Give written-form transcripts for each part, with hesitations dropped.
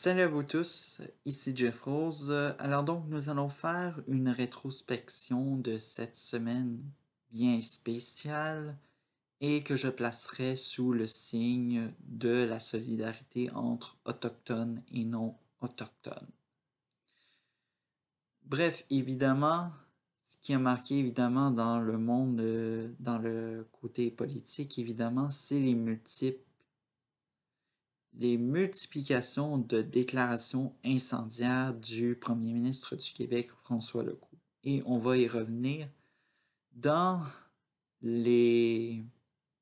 Salut à vous tous, ici Jeff Rose. Alors donc, nous allons faire une rétrospection de cette semaine bien spéciale et que je placerai sous le signe de la solidarité entre autochtones et non autochtones. Bref, évidemment, ce qui a marqué évidemment dans le monde, dans le côté politique, évidemment, c'est les multiplications de déclarations incendiaires du premier ministre du Québec, François Legault. Et on va y revenir dans les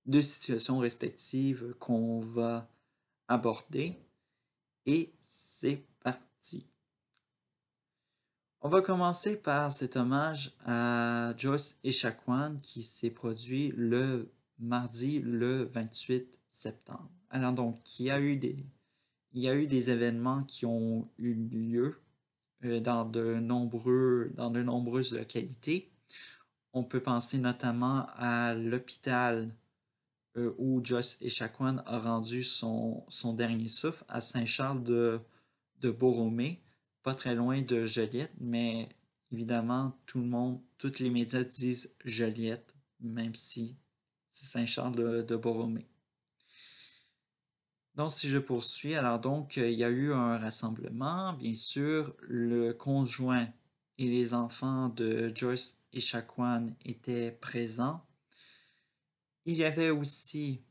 deux situations respectives qu'on va aborder. Et c'est parti. On va commencer par cet hommage à Joyce Echaquan qui s'est produit le mardi le 28 septembre. Alors donc, il y a eu des événements qui ont eu lieu dans de nombreuses localités. On peut penser notamment à l'hôpital où Joyce Echaquan a rendu son dernier souffle à Saint-Charles de Borromée, pas très loin de Joliette, mais évidemment, tous les médias disent Joliette, même si c'est Saint-Charles de Borromée. Donc, si je poursuis, alors donc, il y a eu un rassemblement. Bien sûr, le conjoint et les enfants de Joyce Echaquan étaient présents. Il y avait aussi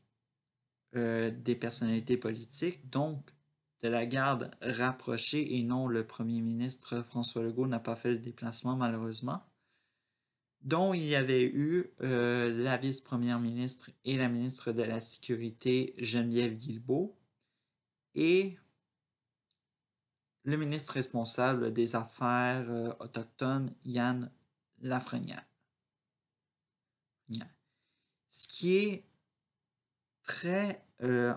des personnalités politiques, donc de la garde rapprochée et non le premier ministre François Legault n'a pas fait le déplacement malheureusement, dont il y avait eu la vice-première ministre et la ministre de la Sécurité Geneviève Guilbeault et le ministre responsable des Affaires autochtones, Yann Lafrenière. Ce qui est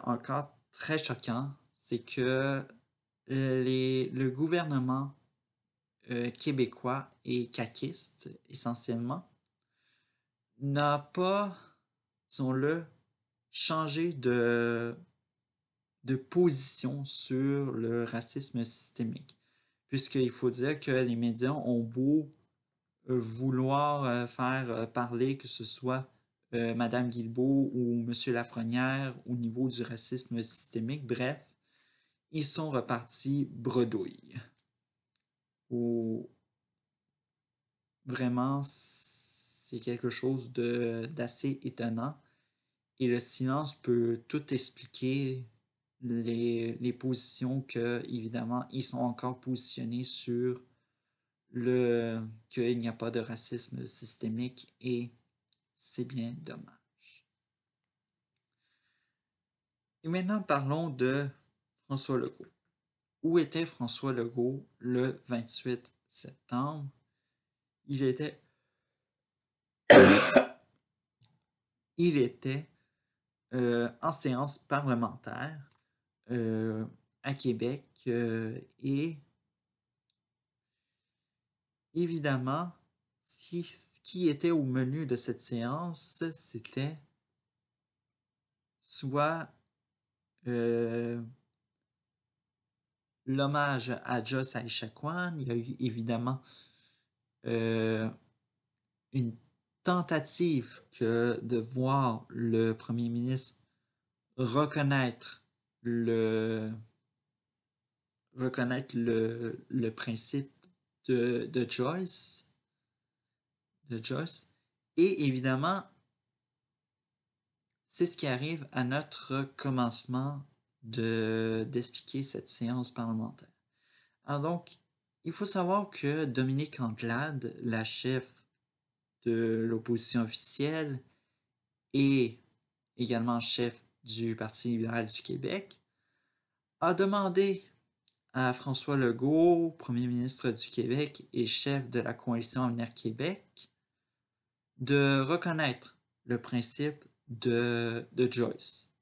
encore très choquant, c'est que le gouvernement québécois et caquiste, essentiellement, n'a pas, disons-le, changé de position sur le racisme systémique. Puisqu'il faut dire que les médias ont beau vouloir faire parler que ce soit Madame Guilbeault ou Monsieur Lafrenière au niveau du racisme systémique, bref, ils sont repartis bredouille. Ou vraiment, c'est quelque chose d'assez étonnant. Et le silence peut tout expliquer les positions que, évidemment, ils sont encore positionnés sur qu'il n'y a pas de racisme systémique et c'est bien dommage. Et maintenant, parlons de François Legault. Où était François Legault le 28 septembre? Il était en séance parlementaire à Québec et évidemment, ce qui était au menu de cette séance, c'était soit l'hommage à Joyce Echaquan. Il y a eu évidemment une tentative de voir le premier ministre reconnaître le principe de Joyce, et évidemment, c'est ce qui arrive à notre commencement d'expliquer cette séance parlementaire. Alors donc, il faut savoir que Dominique Anglade, la chef de l'opposition officielle et également chef du Parti libéral du Québec, a demandé à François Legault, premier ministre du Québec et chef de la coalition Avenir Québec, de reconnaître le principe de Joyce.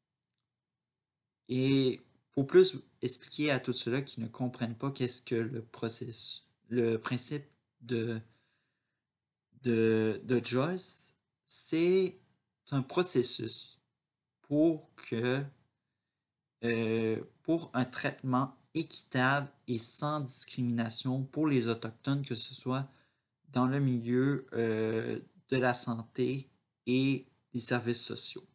Et pour plus expliquer à tous ceux-là qui ne comprennent pas qu'est-ce que le principe de Joyce, c'est un processus pour un traitement équitable et sans discrimination pour les Autochtones, que ce soit dans le milieu de la santé et des services sociaux.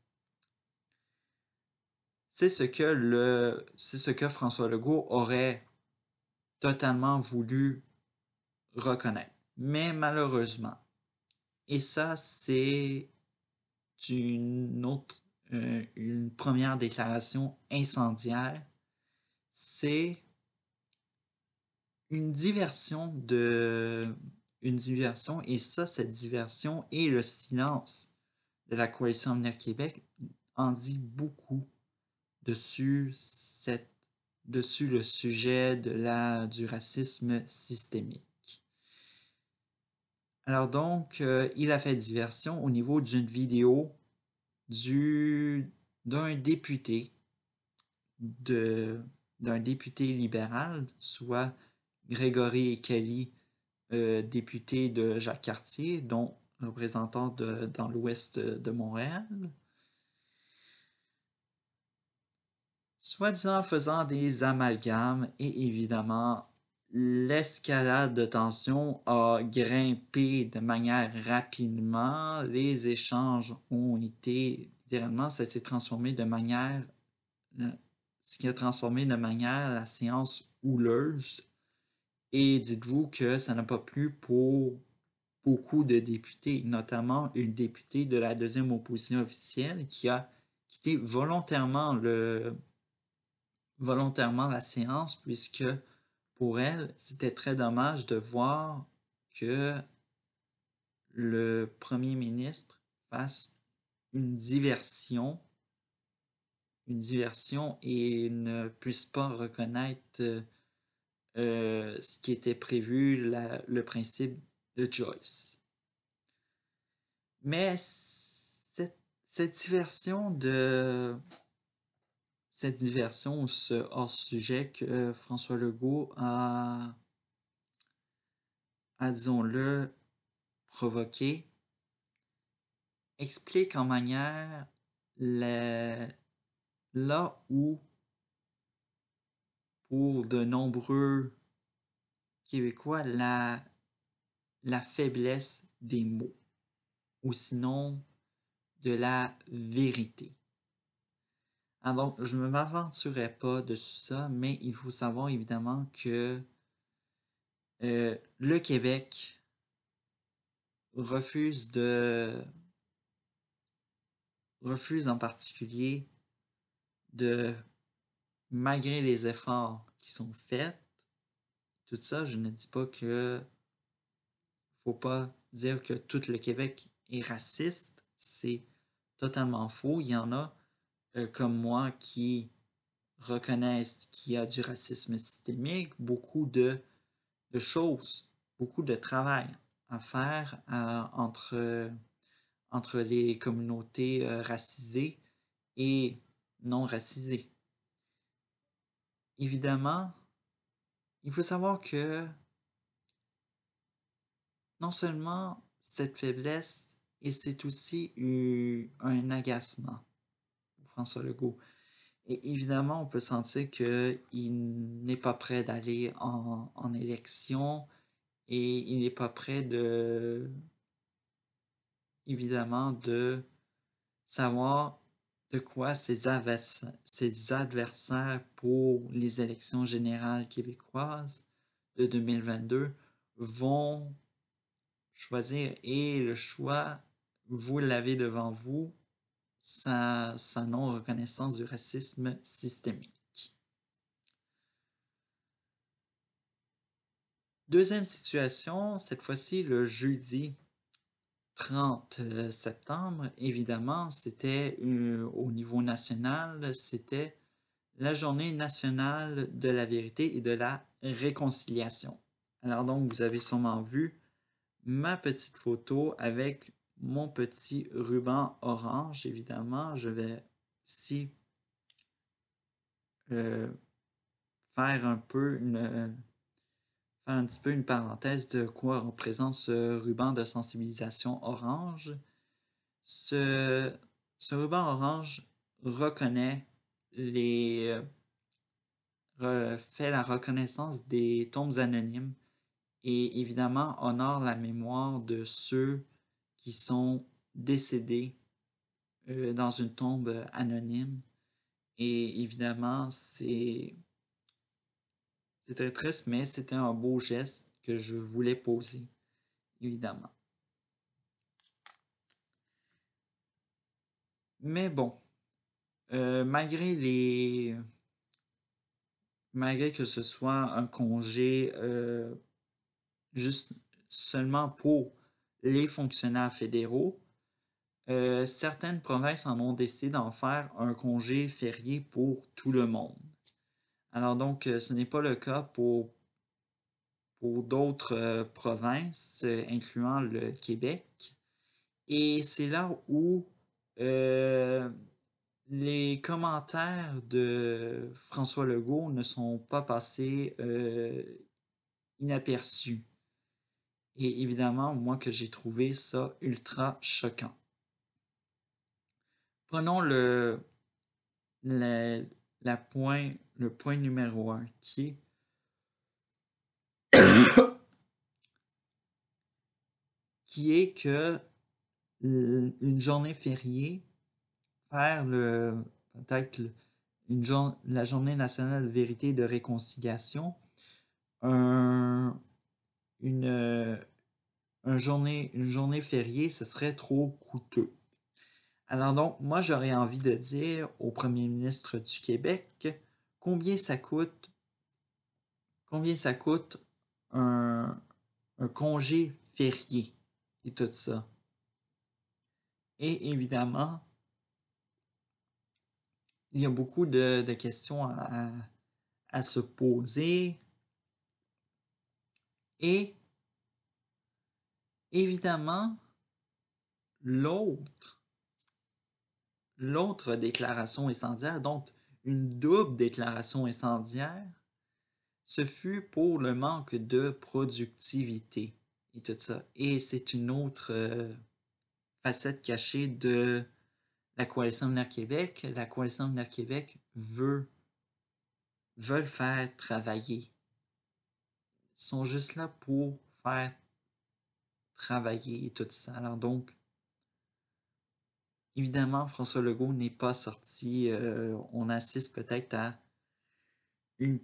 C'est ce que François Legault aurait totalement voulu reconnaître. Mais malheureusement, et ça c'est une première déclaration incendiaire, c'est une diversion et ça, cette diversion et le silence de la Coalition Avenir Québec en dit beaucoup dessus le sujet du racisme systémique. Alors donc, il a fait diversion au niveau d'une vidéo d'un député libéral, soit Grégory Kelly, député de Jacques-Cartier, dont représentant dans l'ouest de Montréal, soi-disant faisant des amalgames et évidemment l'escalade de tension a grimpé de manière rapidement. Les échanges ont été, littéralement, ça s'est transformé de manière, ce qui a transformé de manière la séance houleuse. Et dites-vous que ça n'a pas plu pour beaucoup de députés, notamment une députée de la deuxième opposition officielle qui a quitté volontairement la séance, puisque pour elle, c'était très dommage de voir que le premier ministre fasse une diversion et ne puisse pas reconnaître ce qui était prévu, le principe de Joyce. Mais cette diversion ou ce hors-sujet que François Legault a disons-le, provoqué, explique en manière là où, pour de nombreux Québécois, la faiblesse des mots, ou sinon de la vérité. Alors, je ne m'aventurerai pas dessus ça, mais il faut savoir évidemment que le Québec refuse en particulier de, malgré les efforts qui sont faits, tout ça, je ne dis pas que faut pas dire que tout le Québec est raciste, c'est totalement faux. Il y en a comme moi qui reconnaissent qu'il y a du racisme systémique, beaucoup de choses, beaucoup de travail à faire entre les communautés racisées et non racisées. Évidemment, il faut savoir que non seulement cette faiblesse, et c'est aussi un agacement pour François Legault. Et évidemment, on peut sentir qu'il n'est pas prêt d'aller en élection et il n'est pas prêt évidemment, de savoir de quoi ses adversaires pour les élections générales québécoises de 2022 vont choisir. Et le choix, vous l'avez devant vous, sa non-reconnaissance du racisme systémique. Deuxième situation, cette fois-ci le jeudi 30 septembre, évidemment, c'était au niveau national, c'était la journée nationale de la vérité et de la réconciliation. Alors donc, vous avez sûrement vu ma petite photo avec mon petit ruban orange, évidemment. Je vais ici faire un petit peu une parenthèse de quoi représente ce ruban de sensibilisation orange. Ce ruban orange reconnaît fait la reconnaissance des tombes anonymes et évidemment honore la mémoire de ceux qui sont décédés dans une tombe anonyme. Et évidemment, c'est très triste, mais c'était un beau geste que je voulais poser, évidemment. Mais bon, malgré que ce soit un congé juste seulement pour les fonctionnaires fédéraux, certaines provinces en ont décidé d'en faire un congé férié pour tout le monde. Alors donc, ce n'est pas le cas pour d'autres provinces, incluant le Québec. Et c'est là où euh, les commentaires de François Legault ne sont pas passés inaperçus. Et évidemment, moi que j'ai trouvé ça ultra choquant. Prenons la, le point numéro 1 qui est que une journée fériée, faire peut-être la journée nationale de vérité et de réconciliation, un, une, une journée fériée, ce serait trop coûteux. Alors donc, moi, j'aurais envie de dire au premier ministre du Québec combien ça coûte, un, un congé férié et tout ça. Et évidemment, il y a beaucoup de questions à se poser. Et évidemment, l'autre déclaration incendiaire, donc une double déclaration incendiaire, ce fut pour le manque de productivité et tout ça. Et c'est une autre facette cachée de la Coalition Avenir Québec. La Coalition Avenir Québec veulent faire travailler. Ils sont juste là pour faire travailler et tout ça. Alors donc, évidemment, François Legault n'est pas sorti. On assiste peut-être à une,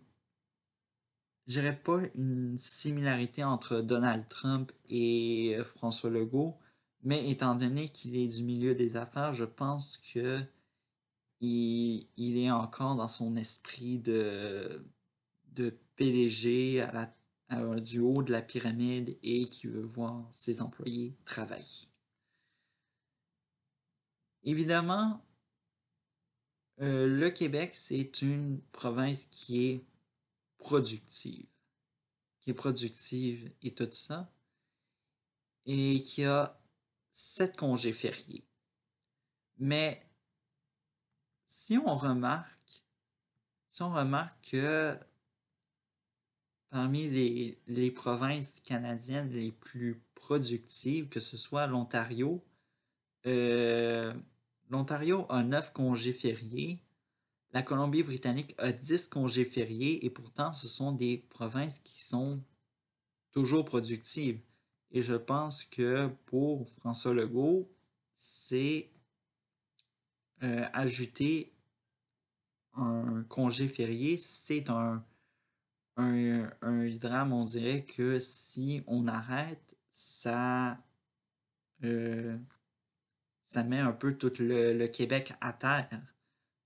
je dirais pas une similarité entre Donald Trump et François Legault, mais étant donné qu'il est du milieu des affaires, je pense que il est encore dans son esprit de PDG du haut de la pyramide et qui veut voir ses employés travailler. Évidemment, le Québec, c'est une province productive, qui est productive et tout ça, et qui a 7 congés fériés. Mais si on remarque que parmi les provinces canadiennes les plus productives, que ce soit l'Ontario, l'Ontario a 9 congés fériés, la Colombie-Britannique a 10 congés fériés et pourtant ce sont des provinces qui sont toujours productives. Et je pense que pour François Legault, c'est ajouter un congé férié, c'est un drame. On dirait que si on arrête, euh, ça met un peu tout le Québec à terre.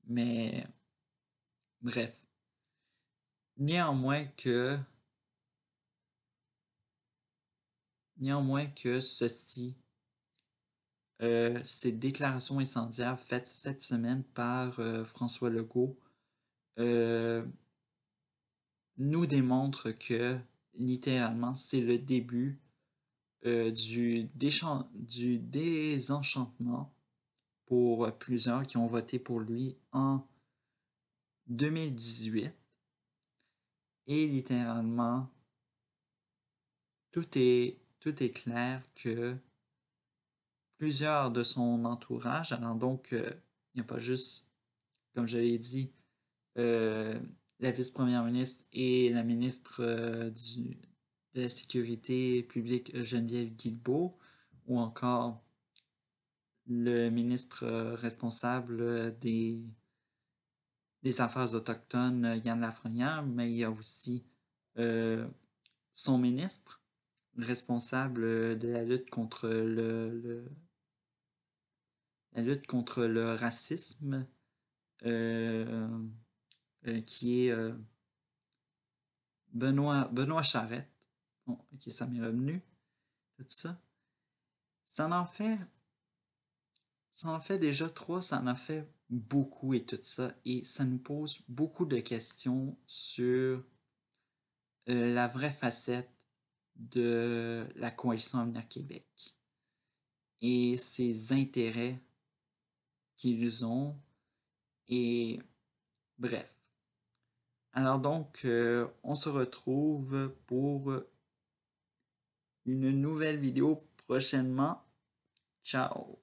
Mais bref. Néanmoins que, néanmoins que ceci, ces déclarations incendiaires faites cette semaine par François Legault euh, nous démontrent que littéralement c'est le début du désenchantement pour plusieurs qui ont voté pour lui en 2018. Et littéralement, tout est clair que plusieurs de son entourage, alors donc, il n'y a pas juste, comme je l'ai dit, la vice-première ministre et la ministre de la Sécurité publique Geneviève Guilbeault, ou encore le ministre responsable des Affaires autochtones, Yann Lafrenière, mais il y a aussi son ministre responsable de la lutte contre la lutte contre le racisme, qui est Benoît Charette. Bon, ok, ça m'est revenu, tout ça. Ça en fait, ça en fait déjà trois, ça en fait beaucoup et tout ça. Et ça nous pose beaucoup de questions sur la vraie facette de la coalition Avenir Québec et ses intérêts qu'ils ont. Et bref. Alors donc, on se retrouve pour une nouvelle vidéo prochainement. Ciao!